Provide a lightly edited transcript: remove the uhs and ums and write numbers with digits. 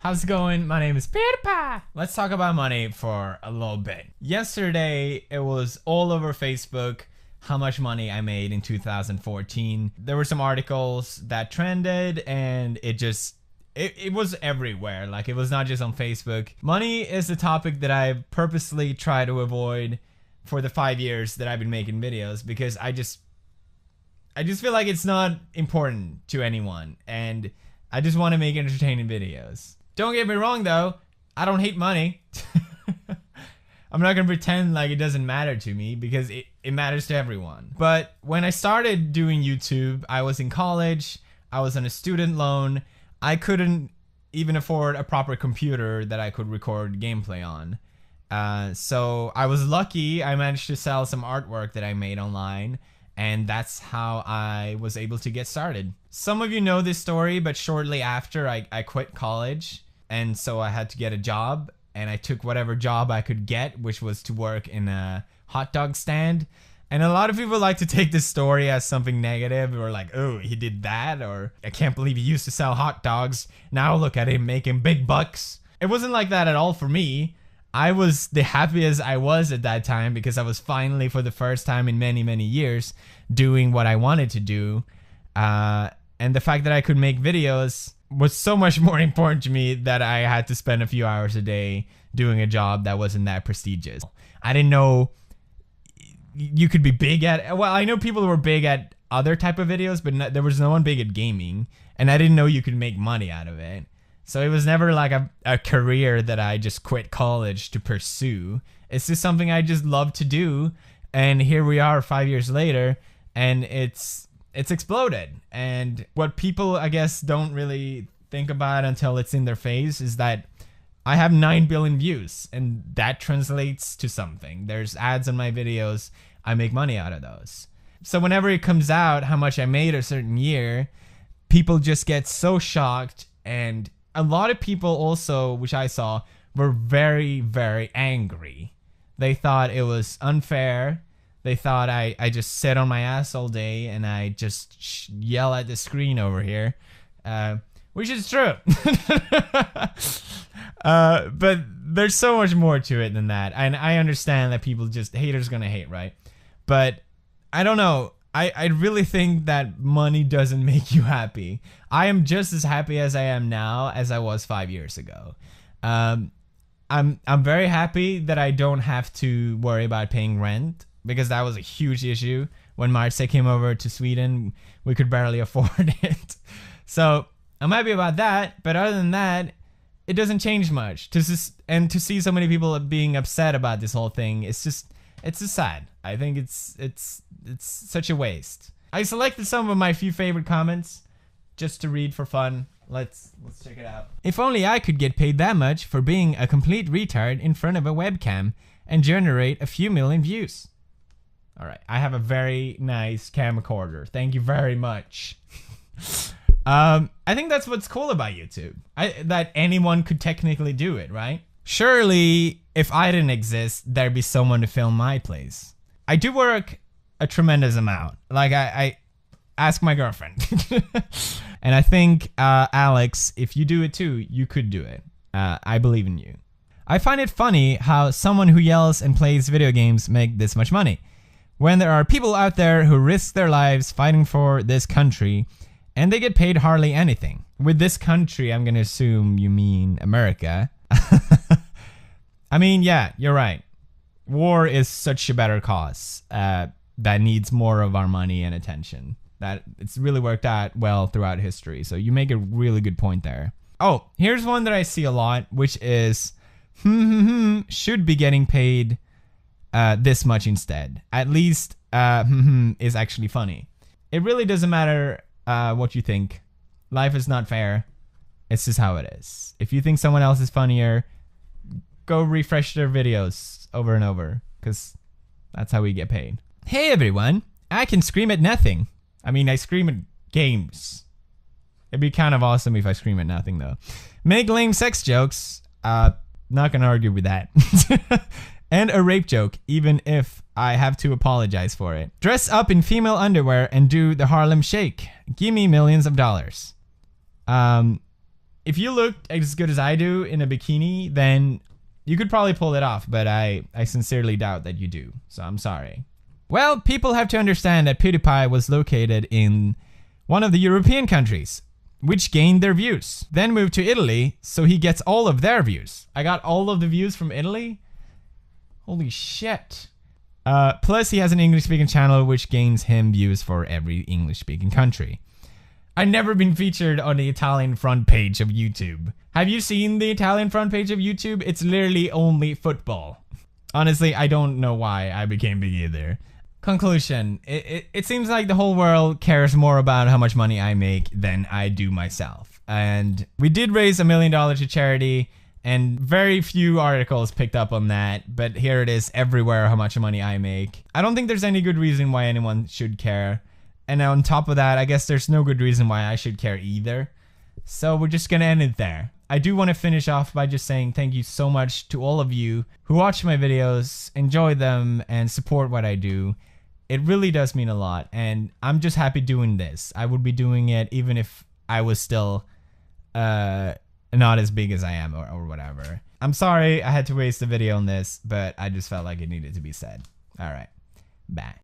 How's it going? My name is PewDiePie. Let's talk about money for a little bit. Yesterday, it was all over Facebook how much money I made in 2014. There were some articles that trended and it was everywhere. Like, it was not just on Facebook. Money is a topic that I purposely try to avoid for the 5 years that I've been making videos because I just feel like it's not important to anyone and I just want to make entertaining videos. Don't get me wrong though, I don't hate money. I'm not gonna pretend like it doesn't matter to me because it matters to everyone. But when I started doing YouTube, I was in college, I was on a student loan, I couldn't even afford a proper computer that I could record gameplay on. So I was lucky, I managed to sell some artwork that I made online, and that's how I was able to get started. Some of you know this story, but shortly after I quit college, and so I had to get a job, and I took whatever job I could get, which was to work in a hot dog stand. And a lot of people like to take this story as something negative, or like, oh, he did that, or I can't believe he used to sell hot dogs, now look at him making big bucks. It wasn't like that at all for me. I was the happiest I was at that time because I was finally, for the first time in many, many years, doing what I wanted to do. And the fact that I could make videos was so much more important to me that I had to spend a few hours a day doing a job that wasn't that prestigious. I didn't know you could be big at, well, I know people were big at other type of videos, but there was no one big at gaming, and I didn't know you could make money out of it. So it was never like a career that I just quit college to pursue. It's just something I just love to do. And here we are 5 years later, and it's exploded. And what people, I guess, don't really think about until it's in their face is that I have 9 billion views, and that translates to something. There's ads on my videos. I make money out of those. So whenever it comes out how much I made a certain year, people just get so shocked. And a lot of people also, which I saw, were very, very angry. They thought it was unfair. They thought I just sit on my ass all day and I just yell at the screen over here, which is true. But there's so much more to it than that. And I understand that people just, haters gonna hate, right? But I don't know. I really think that money doesn't make you happy. I am just as happy as I am now as I was 5 years ago. I'm very happy that I don't have to worry about paying rent, because that was a huge issue. When Marce came over to Sweden, we could barely afford it. So I'm happy about that, but other than that, it doesn't change much. To see so many people being upset about this whole thing, it's just sad. I think it's such a waste. I selected some of my few favorite comments just to read for fun. Let's check it out. If only I could get paid that much for being a complete retard in front of a webcam and generate a few million views. All right, I have a very nice camcorder. Thank you very much. I think that's what's cool about YouTube. That anyone could technically do it, right? Surely, if I didn't exist, there'd be someone to film my place. I do work a tremendous amount. Like, I ask my girlfriend. And I think, Alex, if you do it too, you could do it. I believe in you. I find it funny how someone who yells and plays video games make this much money, when there are people out there who risk their lives fighting for this country, and they get paid hardly anything. With this country, I'm gonna assume you mean America. I mean, yeah, you're right. War is such a better cause that needs more of our money and attention. That it's really worked out well throughout history. So you make a really good point there. Oh, here's one that I see a lot, which is should be getting paid this much instead. At least is actually funny. It really doesn't matter what you think. Life is not fair. It's just how it is. If you think someone else is funnier, go refresh their videos over and over, because that's how we get paid. Hey everyone, I can scream at nothing. I mean, I scream at games. It'd be kind of awesome if I scream at nothing though. Make lame sex jokes. Not gonna argue with that. And a rape joke, even if I have to apologize for it. Dress up in female underwear and do the Harlem Shake. Give me millions of dollars. If you look as good as I do in a bikini, then you could probably pull it off, but I sincerely doubt that you do, so I'm sorry. Well, people have to understand that PewDiePie was located in one of the European countries, which gained their views. Then moved to Italy, so he gets all of their views. I got all of the views from Italy? Holy shit. Plus, he has an English-speaking channel, which gains him views for every English-speaking country. I've never been featured on the Italian front page of YouTube. Have you seen the Italian front page of YouTube? It's literally only football. Honestly, I don't know why I became big either. Conclusion. It seems like the whole world cares more about how much money I make than I do myself. And we did raise $1 million to charity, and very few articles picked up on that, but here it is everywhere how much money I make. I don't think there's any good reason why anyone should care. And on top of that, I guess there's no good reason why I should care either. So we're just gonna end it there. I do want to finish off by just saying thank you so much to all of you who watch my videos, enjoy them, and support what I do. It really does mean a lot, and I'm just happy doing this. I would be doing it even if I was still not as big as I am or whatever. I'm sorry I had to waste a video on this, but I just felt like it needed to be said. Alright, bye.